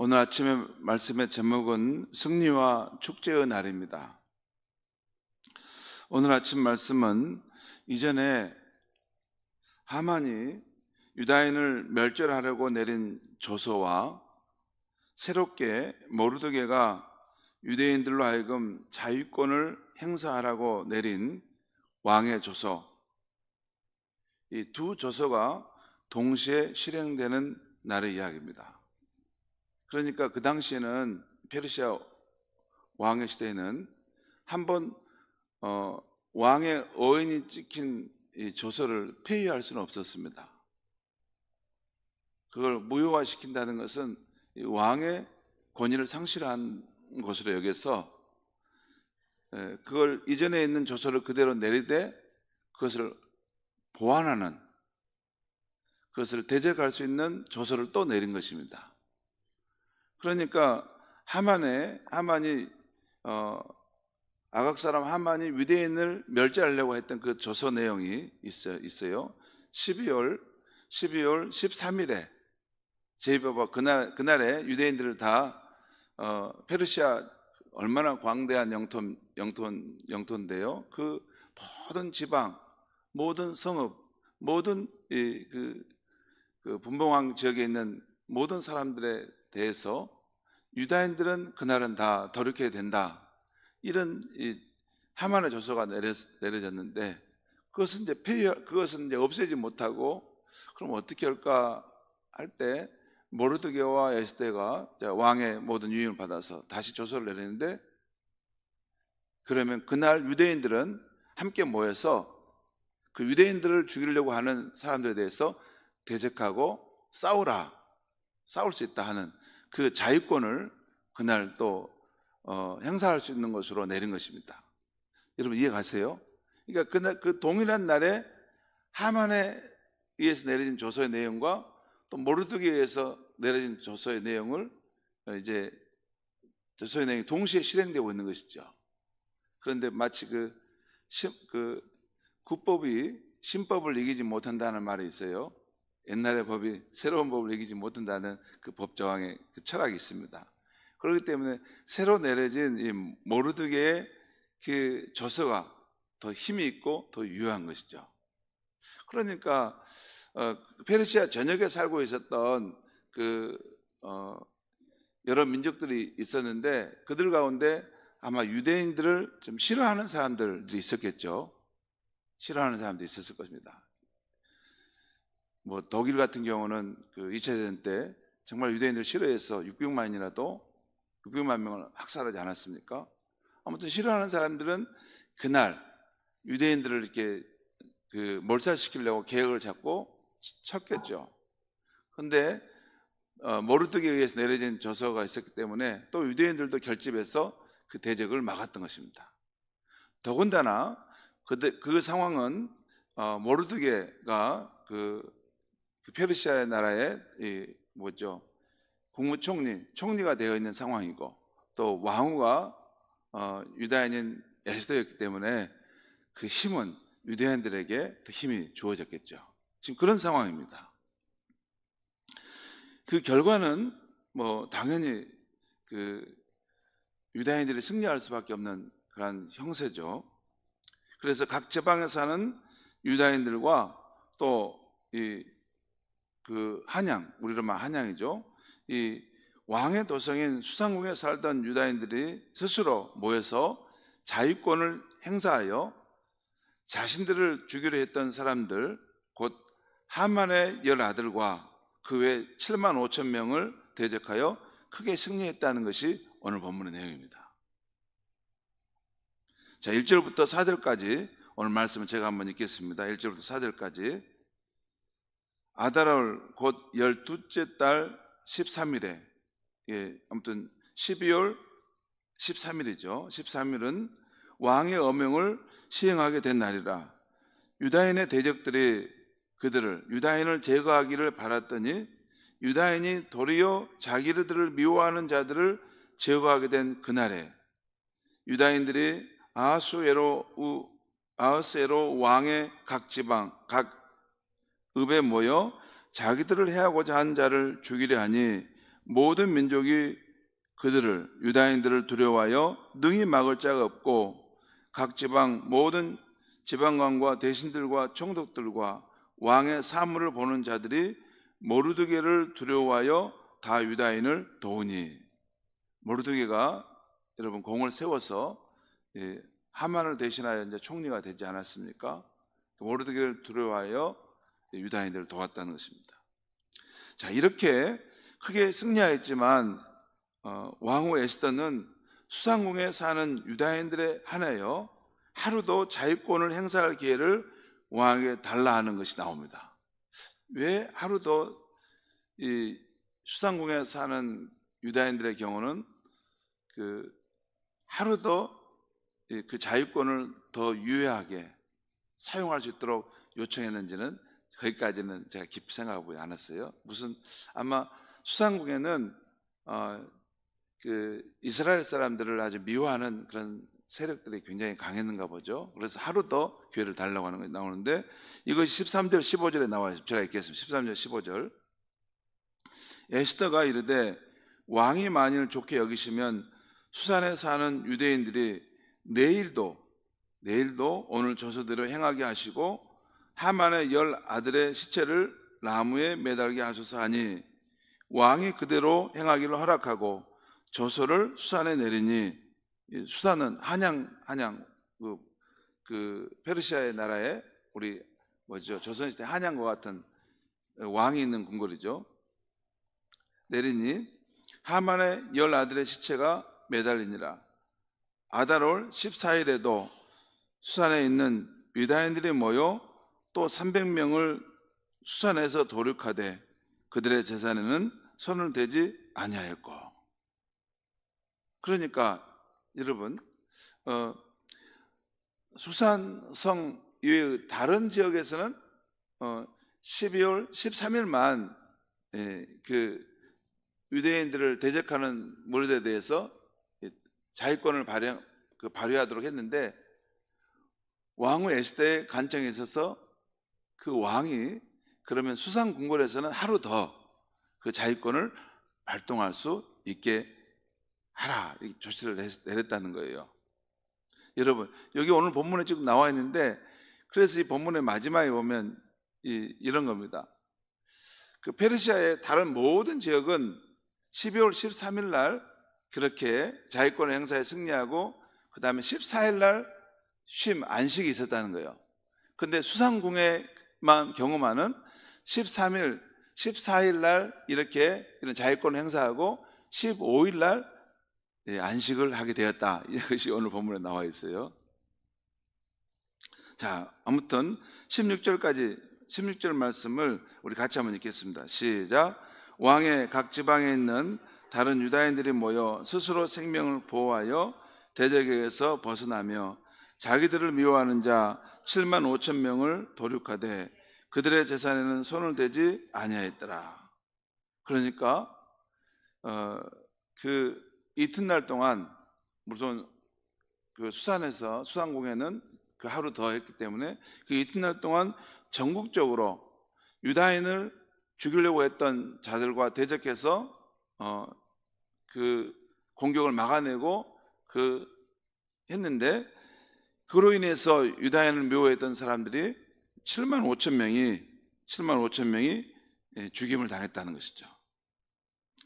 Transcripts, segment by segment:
오늘 아침에 말씀의 제목은 승리와 축제의 날입니다. 오늘 아침 말씀은 이전에 하만이 유다인을 멸절하려고 내린 조서와 새롭게 모르드게가 유대인들로 하여금 자유권을 행사하라고 내린 왕의 조서, 이 두 조서가 동시에 실행되는 날의 이야기입니다. 그러니까 그 당시에는 페르시아 왕의 시대에는 한번 왕의 어인이 찍힌 이 조서를 폐위할 수는 없었습니다. 그걸 무효화시킨다는 것은 이 왕의 권위를 상실한 것으로 여겨서 그걸 이전에 있는 조서를 그대로 내리되 그것을 보완하는, 그것을 대적할 수 있는 조서를 또 내린 것입니다. 그러니까 하만이 아각 사람 하만이 유대인을 멸절하려고 했던 그 조서 내용이 있어요. 12월 13일에 제비바가 그날에 유대인들을 다 페르시아 얼마나 광대한 영토인데요. 그 모든 지방, 모든 성읍, 모든 그 분봉왕 지역에 있는 모든 사람들에 대해서 유다인들은 그날은 다 돌이켜야 된다, 이런 하만의 조서가 내려졌는데 그것은 이제 없애지 못하고 그럼 어떻게 할까 할 때 모르드게와 에스더가 왕의 모든 유임을 받아서 다시 조서를 내리는데, 그러면 그날 유대인들은 함께 모여서 그 유대인들을 죽이려고 하는 사람들에 대해서 대적하고 싸울 수 있다 하는 그 자유권을 그날 또 행사할 수 있는 것으로 내린 것입니다. 여러분 이해 가세요? 그러니까 그날 그 동일한 날에 하만에 의해서 내려진 조서의 내용과 또 모르드게에 의해서 내려진 조서의 내용을 이제 조서의 내용이 동시에 실행되고 있는 것이죠. 그런데 마치 그 구법이 신법을 이기지 못한다는 말이 있어요. 옛날의 법이 새로운 법을 이기지 못한다는 그 법조항의 그 철학이 있습니다. 그렇기 때문에 새로 내려진 이 모르드게의 그 조서가 더 힘이 있고 더 유효한 것이죠. 그러니까 페르시아 전역에 살고 있었던 여러 민족들이 있었는데 그들 가운데 아마 유대인들을 좀 싫어하는 사람들이 있었겠죠. 싫어하는 사람들이 있었을 것입니다. 뭐 독일 같은 경우는 그 2차 대전 때 정말 유대인들 싫어해서 600만 명을 학살하지 않았습니까? 아무튼 싫어하는 사람들은 그날 유대인들을 이렇게 몰살시키려고 계획을 잡고 쳤겠죠. 그런데 모르드게에 의해서 내려진 조서가 있었기 때문에 또 유대인들도 결집해서 그 대적을 막았던 것입니다. 더군다나 그 상황은 모르드게가 그 페르시아 나라의 총리가 되어 있는 상황이고 또 왕후가 유다인인 에스더였기 때문에 그 힘은 유대인들에게 더 힘이 주어졌겠죠. 지금 그런 상황입니다. 그 결과는 뭐 당연히 그 유다인들이 승리할 수밖에 없는 그런 형세죠. 그래서 각 지방에 사는 유다인들과 또 우리로 말 한양이죠. 이 왕의 도성인 수상궁에 살던 유다인들이 스스로 모여서 자유권을 행사하여 자신들을 죽이려 했던 사람들, 곧 하만의 10아들과 그 외 7만 5천 명을 대적하여 크게 승리했다는 것이 오늘 본문의 내용입니다. 자, 1절부터 4절까지 오늘 말씀을 제가 한번 읽겠습니다. 1절부터 4절까지. 아달월 곧 12째 달 13일에 아무튼 12월 13일이죠. 13일은 왕의 어명을 시행하게 된 날이라. 유다인의 대적들이 유다인을 제거하기를 바랐더니 유다인이 도리어 자기들을 미워하는 자들을 제거하게 된 그날에 유다인들이 아하스에로 왕의 각 지방 각 읍에 모여 자기들을 해하고자 한 자를 죽이려 하니 모든 민족이 그들을 유다인들을 두려워하여 능히 막을 자가 없고 각 지방 모든 지방관과 대신들과 총독들과 왕의 사물을 보는 자들이 모르드게를 두려워하여 다 유다인을 도우니. 모르드게가 여러분 공을 세워서 하만을 대신하여 이제 총리가 되지 않았습니까? 모르드게를 두려워하여 유다인들을 도왔다는 것입니다. 자, 이렇게 크게 승리하였지만 왕후 에스더는 수상궁에 사는 유다인들에 한하여 하루도 자유권을 행사할 기회를 왕에게 달라 하는 것이 나옵니다. 왜 하루도 이 수상궁에 사는 유다인들의 경우는 하루도 그 자유권을 더 유효하게 사용할 수 있도록 요청했는지는 거기까지는 제가 깊이 생각하고 않았어요. 무슨 아마 수상궁에는 그 이스라엘 사람들을 아주 미워하는 그런 세력들이 굉장히 강했는가 보죠. 그래서 하루 더 기회를 달라고 하는 것이 나오는데 이것이 13절 15절에 나와요. 제가 읽겠습니다. 13절 15절. 에스더가 이르되 왕이 만일 좋게 여기시면 수산에 사는 유대인들이 내일도 오늘 저수대로 행하게 하시고 하만의 10 아들의 시체를 나무에 매달게 하소서 하니 왕이 그대로 행하기를 허락하고 저소를 수산에 내리니. 수산은 한양 그 페르시아의 나라에 우리 조선시대 한양과 같은 왕이 있는 궁궐이죠. 내리니 하만의 10 아들의 시체가 매달리니라. 아달월 14일에도 수산에 있는 유다인들이 모여 또 300명을 수산에서 도륙하되 그들의 재산에는 손을 대지 아니하였고. 그러니까 여러분 수산성 이외의 다른 지역에서는 12월 13일만 그 유대인들을 대적하는 무리들에 대해서 자위권을 발휘하도록 했는데 왕후 에스더의 간청에 있어서 그 왕이 그러면 수상궁궐에서는 하루 더 그 자위권을 발동할 수 있게 하라, 이 조치를 내렸다는 거예요. 여러분, 여기 오늘 본문에 지금 나와 있는데, 그래서 이 본문의 마지막에 보면 이런 겁니다. 그 페르시아의 다른 모든 지역은 12월 13일 날 그렇게 자위권을 행사에 승리하고 그 다음에 14일 날 안식이 있었다는 거예요. 근데 수상궁에만 경험하는 13일, 14일 날 이렇게 이런 자위권을 행사하고 15일 날 안식을 하게 되었다. 이것이 오늘 본문에 나와 있어요. 자, 아무튼 16절 말씀을 우리 같이 한번 읽겠습니다. 시작. 왕의 각 지방에 있는 다른 유다인들이 모여 스스로 생명을 보호하여 대적에게서 벗어나며 자기들을 미워하는 자 7만 5천 명을 도륙하되 그들의 재산에는 손을 대지 아니하였더라. 그러니까 그 이튿날 동안 물론 그 수상궁에는 그 하루 더 했기 때문에 그 이튿날 동안 전국적으로 유다인을 죽이려고 했던 자들과 대적해서 그 공격을 막아내고 했는데 그로 인해서 유다인을 미워했던 사람들이 7만 5천 명이 죽임을 당했다는 것이죠.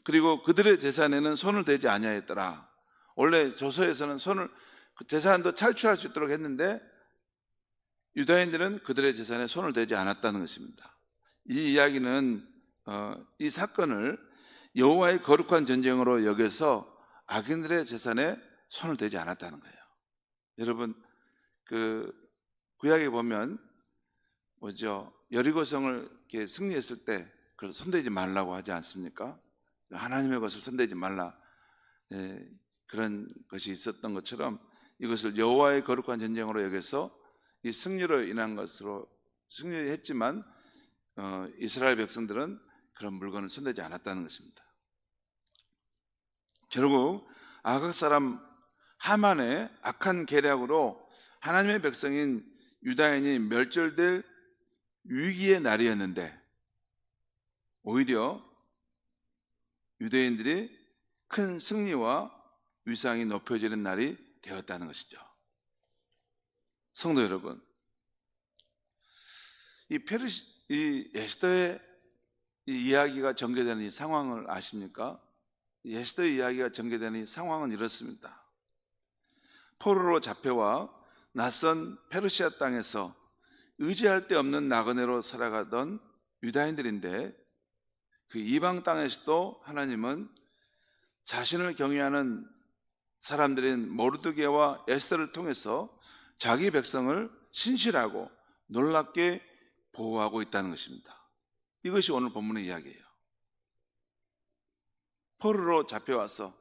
그리고 그들의 재산에는 손을 대지 아니하였더라. 원래 조서에서는 재산도 탈취할 수 있도록 했는데 유다인들은 그들의 재산에 손을 대지 않았다는 것입니다. 이 이야기는 이 사건을 여호와의 거룩한 전쟁으로 여겨서 악인들의 재산에 손을 대지 않았다는 거예요. 여러분, 그 구약에 보면 여리고성을 이렇게 승리했을 때 그걸 손대지 말라고 하지 않습니까? 하나님의 것을 손대지 말라, 그런 것이 있었던 것처럼 이것을 여호와의 거룩한 전쟁으로 여겨서 이 승리로 인한 것으로 승리했지만 이스라엘 백성들은 그런 물건을 손대지 않았다는 것입니다. 결국 아각 사람 하만의 악한 계략으로 하나님의 백성인 유다인이 멸절될 위기의 날이었는데 오히려 유대인들이 큰 승리와 위상이 높여지는 날이 되었다는 것이죠. 성도 여러분, 이 에스더의 이 이야기가 전개되는 이 상황을 아십니까? 에스더의 이야기가 전개되는 이 상황은 이렇습니다. 포로로 잡혀와 낯선 페르시아 땅에서 의지할 데 없는 나그네로 살아가던 유다인들인데, 그 이방 땅에서도 하나님은 자신을 경외하는 사람들인 모르드게와 에스더를 통해서 자기 백성을 신실하고 놀랍게 보호하고 있다는 것입니다. 이것이 오늘 본문의 이야기예요. 포로로 잡혀와서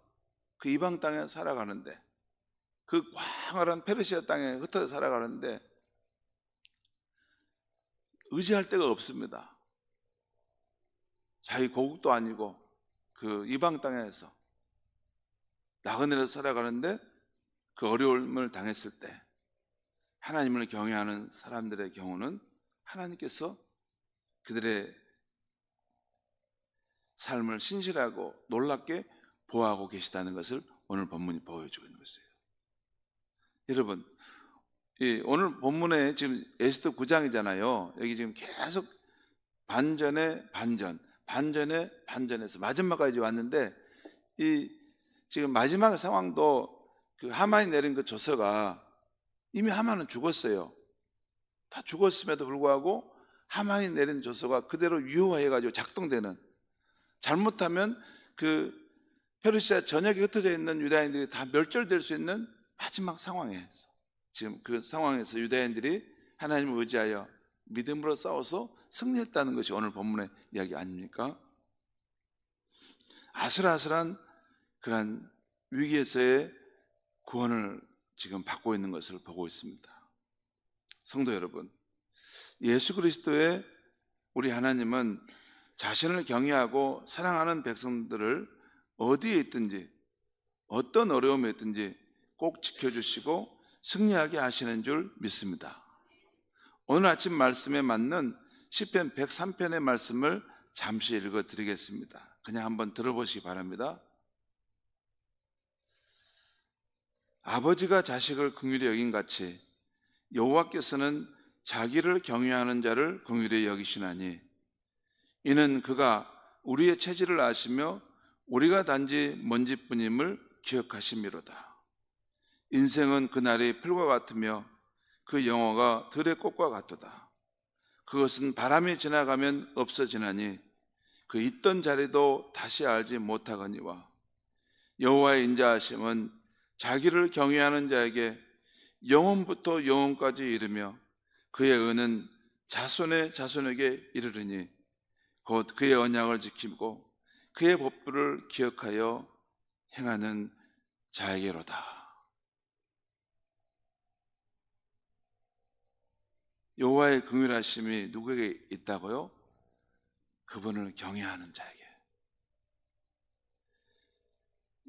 그 이방 땅에 살아가는데, 그 광활한 페르시아 땅에 흩어져 살아가는데 의지할 데가 없습니다. 자기 고국도 아니고 그 이방 땅에서 나그네로 살아가는데, 그 어려움을 당했을 때 하나님을 경외하는 사람들의 경우는 하나님께서 그들의 삶을 신실하고 놀랍게 보호하고 계시다는 것을 오늘 본문이 보여주고 있는 것이에요. 여러분, 오늘 본문에 지금 에스더 9장이잖아요. 여기 지금 계속 반전에 반전, 반전에 반전에서 마지막까지 왔는데, 지금 마지막 상황도 그 하만이 내린 그 조서가, 이미 하만은 죽었어요. 다 죽었음에도 불구하고 하만이 내린 조서가 그대로 유효해가지고 작동되는, 잘못하면 그 페르시아 전역에 흩어져 있는 유다인들이 다 멸절될 수 있는 마지막 상황에서, 지금 그 상황에서 유다인들이 하나님을 의지하여 믿음으로 싸워서 승리했다는 것이 오늘 본문의 이야기 아닙니까? 아슬아슬한 그런 위기에서의 구원을 지금 받고 있는 것을 보고 있습니다. 성도 여러분, 예수 그리스도의 우리 하나님은 자신을 경외하고 사랑하는 백성들을 어디에 있든지 어떤 어려움에 있든지 꼭 지켜주시고 승리하게 하시는 줄 믿습니다. 오늘 아침 말씀에 맞는 시편 103편의 말씀을 잠시 읽어드리겠습니다. 그냥 한번 들어보시기 바랍니다. 아버지가 자식을 긍휼히 여긴 같이 여호와께서는 자기를 경외하는 자를 긍휼히 여기시나니, 이는 그가 우리의 체질을 아시며 우리가 단지 먼지뿐임을 기억하심이로다. 인생은 그날이 풀과 같으며 그 영화가 들의 꽃과 같도다. 그것은 바람이 지나가면 없어지나니 그 있던 자리도 다시 알지 못하거니와, 여호와의 인자하심은 자기를 경외하는 자에게 영원부터 영원까지 이르며 그의 은은 자손의 자손에게 이르르니, 곧 그의 언약을 지키고 그의 법도를 기억하여 행하는 자에게로다. 여호와의 긍휼하심이 누구에게 있다고요? 그분을 경외하는 자에게.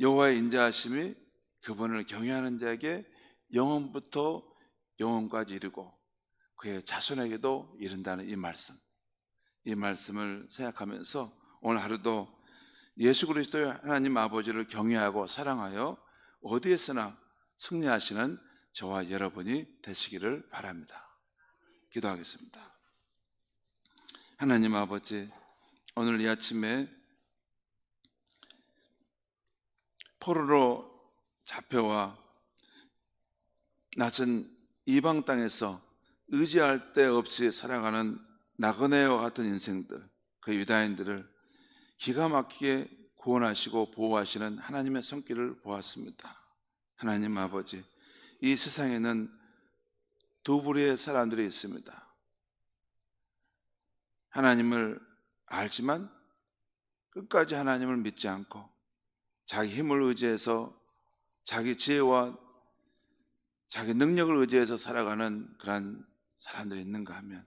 여호와의 인자하심이 그분을 경외하는 자에게 영원부터 영원까지 이르고 그의 자손에게도 이른다는 이 말씀, 이 말씀을 생각하면서 오늘 하루도 예수 그리스도의 하나님 아버지를 경외하고 사랑하여 어디에서나 승리하시는 저와 여러분이 되시기를 바랍니다. 기도하겠습니다. 하나님 아버지, 오늘 이 아침에 포로로 잡혀와 낯선 이방 땅에서 의지할 데 없이 살아가는 나그네와 같은 인생들, 그 유다인들을 기가 막히게 구원하시고 보호하시는 하나님의 손길을 보았습니다. 하나님 아버지, 이 세상에는 두 부류의 사람들이 있습니다. 하나님을 알지만 끝까지 하나님을 믿지 않고 자기 힘을 의지해서, 자기 지혜와 자기 능력을 의지해서 살아가는 그런 사람들이 있는가 하면,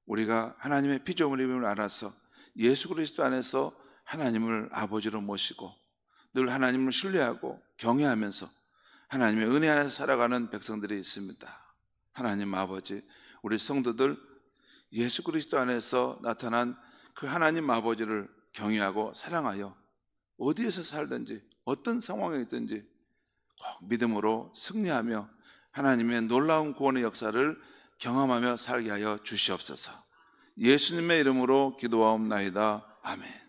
우리가 하나님의 피조물임을 알아서 예수 그리스도 안에서 하나님을 아버지로 모시고 늘 하나님을 신뢰하고 경외하면서 하나님의 은혜 안에서 살아가는 백성들이 있습니다. 하나님 아버지, 우리 성도들 예수 그리스도 안에서 나타난 그 하나님 아버지를 경외하고 사랑하여 어디에서 살든지 어떤 상황에 있든지 꼭 믿음으로 승리하며 하나님의 놀라운 구원의 역사를 경험하며 살게 하여 주시옵소서. 예수님의 이름으로 기도하옵나이다. 아멘.